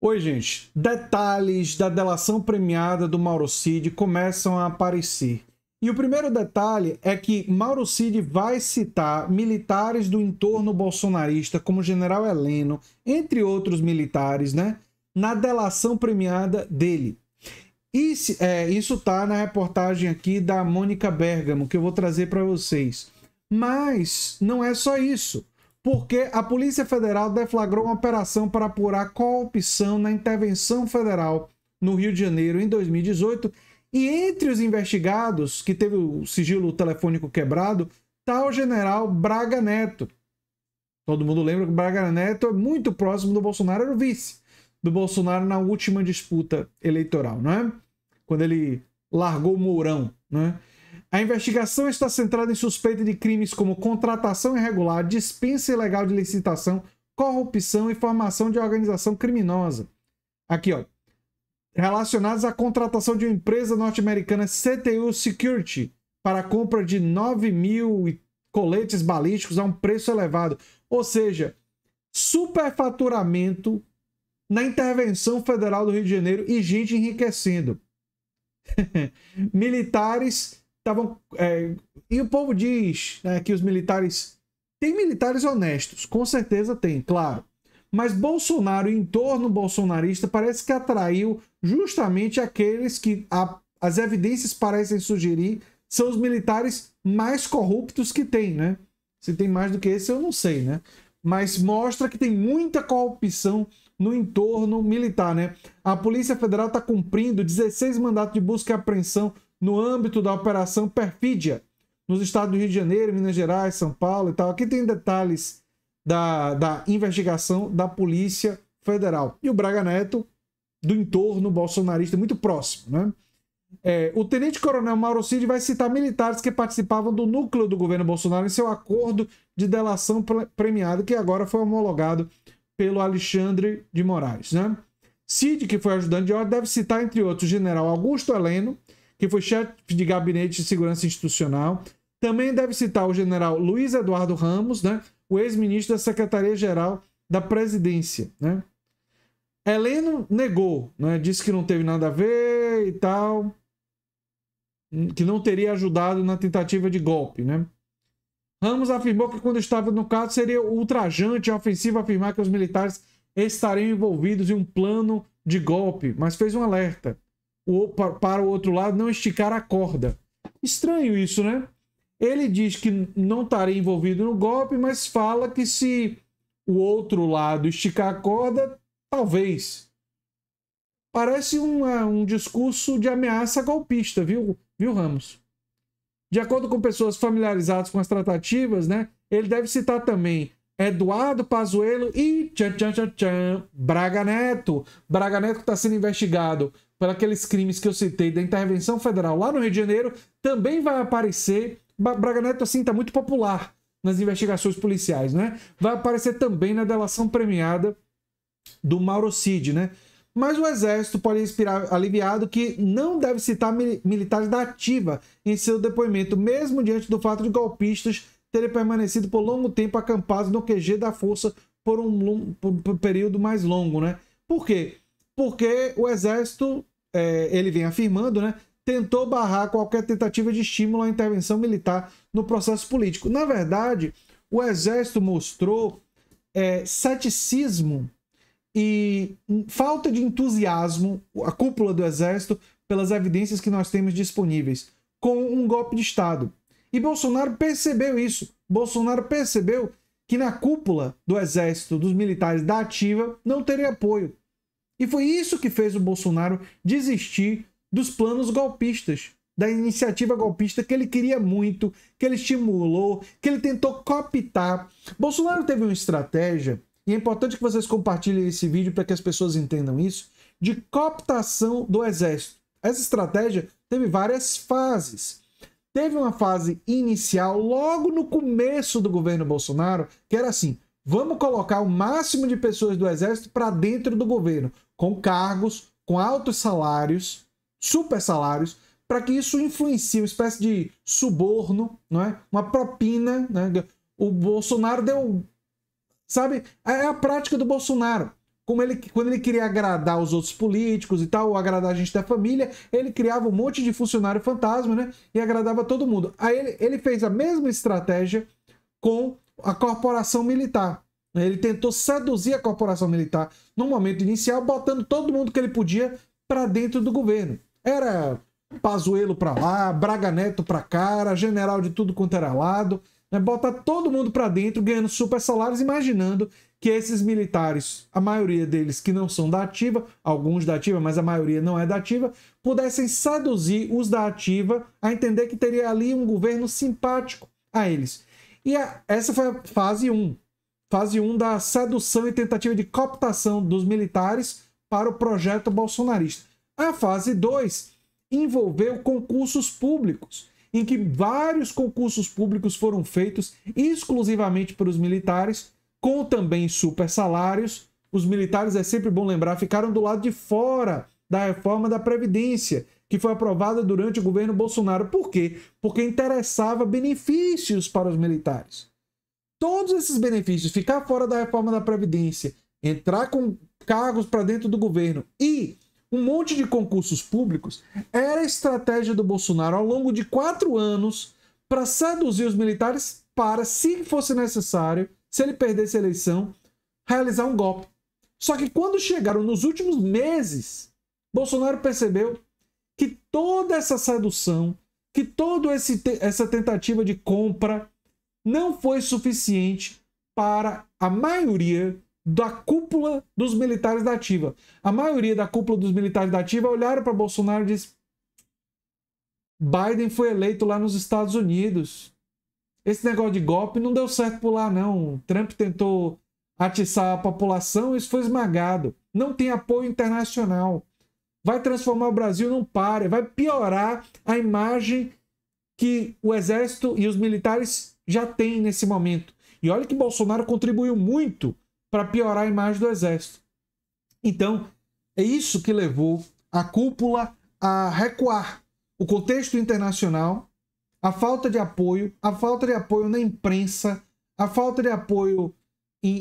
Oi, gente. Detalhes da delação premiada do Mauro Cid começam a aparecer. E o primeiro detalhe é que Mauro Cid vai citar militares do entorno bolsonarista, como o general Heleno, entre outros militares, né, na delação premiada dele. Isso está na reportagem aqui da Mônica Bergamo, que eu vou trazer para vocês. Mas não é só isso, porque a Polícia Federal deflagrou uma operação para apurar corrupção na intervenção federal no Rio de Janeiro em 2018, e entre os investigados, que teve o sigilo telefônico quebrado, está o general Braga Neto. Todo mundo lembra que o Braga Neto é muito próximo do Bolsonaro, era o vice do Bolsonaro na última disputa eleitoral, não é? Quando ele largou o Mourão, né? A investigação está centrada em suspeita de crimes como contratação irregular, dispensa ilegal de licitação, corrupção e formação de organização criminosa. Aqui, ó. Relacionados à contratação de uma empresa norte-americana CTU Security para a compra de 9.000 coletes balísticos a um preço elevado. Ou seja, superfaturamento na intervenção federal do Rio de Janeiro e gente enriquecendo. Militares estavam... e o povo diz, né, que os militares... Tem militares honestos, com certeza tem, claro. Mas Bolsonaro e o entorno bolsonarista parece que atraiu justamente aqueles que as evidências parecem sugerir são os militares mais corruptos que tem, né? Se tem mais do que esse, eu não sei, né? Mas mostra que tem muita corrupção no entorno militar, né? A Polícia Federal está cumprindo 16 mandatos de busca e apreensão no âmbito da Operação Perfídia, nos estados do Rio de Janeiro, Minas Gerais, São Paulo e tal. Aqui tem detalhes da investigação da Polícia Federal. E o Braga Neto, do entorno bolsonarista, muito próximo, né? O tenente-coronel Mauro Cid vai citar militares que participavam do núcleo do governo Bolsonaro em seu acordo de delação premiado, que agora foi homologado pelo Alexandre de Moraes, né? Cid, que foi ajudante de ordem, deve citar, entre outros, o general Augusto Heleno, que foi chefe de gabinete de segurança institucional. Também deve citar o general Luiz Eduardo Ramos, né? O ex-ministro da Secretaria-Geral da Presidência, né? Heleno negou, né? Disse que não teve nada a ver e tal, que não teria ajudado na tentativa de golpe, né? Ramos afirmou que quando estava no caso seria ultrajante e ofensivo afirmar que os militares estariam envolvidos em um plano de golpe, mas fez um alerta para o outro lado não esticar a corda. Estranho isso, né? Ele diz que não estaria envolvido no golpe, mas fala que se o outro lado esticar a corda, talvez. Parece um discurso de ameaça golpista, viu, Ramos? De acordo com pessoas familiarizadas com as tratativas, né, ele deve citar também Eduardo Pazuello e Braga Neto. Braga Neto, que está sendo investigado por aqueles crimes que eu citei da intervenção federal lá no Rio de Janeiro, também vai aparecer. Braga Neto, assim, está muito popular nas investigações policiais, né? Vai aparecer também na delação premiada do Mauro Cid, né? Mas o Exército pode inspirar aliviado que não deve citar militares da ativa em seu depoimento, mesmo diante do fato de golpistas terem permanecido por longo tempo acampados no QG da força por um período mais longo, né? Por quê? Porque o Exército, ele vem afirmando, né, tentou barrar qualquer tentativa de estímulo à intervenção militar no processo político. Na verdade, o Exército mostrou ceticismo e falta de entusiasmo, a cúpula do Exército, pelas evidências que nós temos disponíveis, com um golpe de Estado. E Bolsonaro percebeu isso. Bolsonaro percebeu que na cúpula do Exército, dos militares da ativa, não teria apoio. E foi isso que fez o Bolsonaro desistir dos planos golpistas, da iniciativa golpista que ele queria muito, que ele estimulou, que ele tentou cooptar. Bolsonaro teve uma estratégia, e é importante que vocês compartilhem esse vídeo para que as pessoas entendam isso, de cooptação do Exército. Essa estratégia teve várias fases. Teve uma fase inicial, logo no começo do governo Bolsonaro, que era assim: vamos colocar o máximo de pessoas do Exército para dentro do governo, com cargos, com altos salários, super salários, para que isso influencie uma espécie de suborno, não é? Uma propina, né? O Bolsonaro deu... Sabe? É a prática do Bolsonaro. quando ele queria agradar os outros políticos e tal, ou agradar a gente da família, ele criava um monte de funcionário fantasma, né? E agradava todo mundo. Aí ele fez a mesma estratégia com a corporação militar. Ele tentou seduzir a corporação militar no momento inicial, botando todo mundo que ele podia para dentro do governo. Era Pazuello para lá, Braga Neto para cá, era general de tudo quanto era lado, né? Botar todo mundo para dentro, ganhando super salários, imaginando que esses militares, a maioria deles que não são da ativa, alguns da ativa, mas a maioria não é da ativa, pudessem seduzir os da ativa a entender que teria ali um governo simpático a eles. E essa foi a fase 1. Fase 1 da sedução e tentativa de cooptação dos militares para o projeto bolsonarista. A fase 2 envolveu concursos públicos, em que vários concursos públicos foram feitos exclusivamente para os militares, com também super salários. Os militares, é sempre bom lembrar, ficaram do lado de fora da reforma da Previdência, que foi aprovada durante o governo Bolsonaro. Por quê? Porque interessava benefícios para os militares. Todos esses benefícios, ficar fora da reforma da Previdência, entrar com cargos para dentro do governo e um monte de concursos públicos, era a estratégia do Bolsonaro ao longo de 4 anos para seduzir os militares para, se fosse necessário, se ele perdesse a eleição, realizar um golpe. Só que quando chegaram nos últimos meses, Bolsonaro percebeu que toda essa sedução, que toda essa tentativa de compra não foi suficiente para a maioria da cúpula dos militares da ativa. A maioria da cúpula dos militares da ativa olharam para Bolsonaro e disse: Biden foi eleito lá nos Estados Unidos. Esse negócio de golpe não deu certo por lá, não. Trump tentou atiçar a população e isso foi esmagado. Não tem apoio internacional. Vai transformar o Brasil num páreo. Vai piorar a imagem que o exército e os militares já têm nesse momento. E olha que Bolsonaro contribuiu muito para piorar a imagem do exército. Então, é isso que levou a cúpula a recuar. O contexto internacional, a falta de apoio na imprensa, a falta de apoio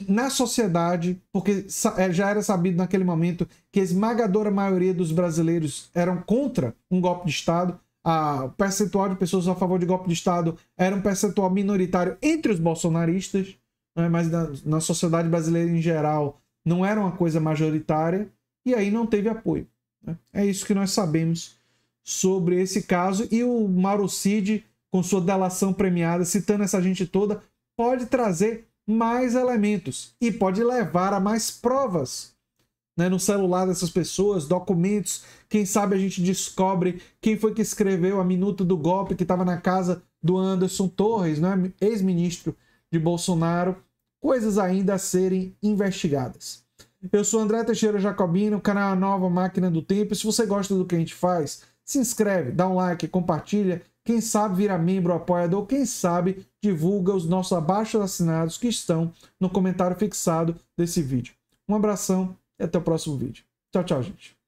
na sociedade, porque já era sabido naquele momento que a esmagadora maioria dos brasileiros eram contra um golpe de Estado. O percentual de pessoas a favor de golpe de Estado era um percentual minoritário entre os bolsonaristas, né? Mas na sociedade brasileira em geral não era uma coisa majoritária, e aí não teve apoio, né? É isso que nós sabemos sobre esse caso, e o Mauro Cid, com sua delação premiada, citando essa gente toda, pode trazer mais elementos e pode levar a mais provas, né, no celular dessas pessoas, documentos. Quem sabe a gente descobre quem foi que escreveu a minuta do golpe que estava na casa do Anderson Torres, né, ex-ministro de Bolsonaro. Coisas ainda a serem investigadas. Eu sou André Teixeira Jacobino, canal Nova Máquina do Tempo. E se você gosta do que a gente faz, se inscreve, dá um like, compartilha. Quem sabe vira membro, apoiador. Quem sabe divulga os nossos abaixo-assinados que estão no comentário fixado desse vídeo. Um abração e até o próximo vídeo. Tchau, tchau, gente.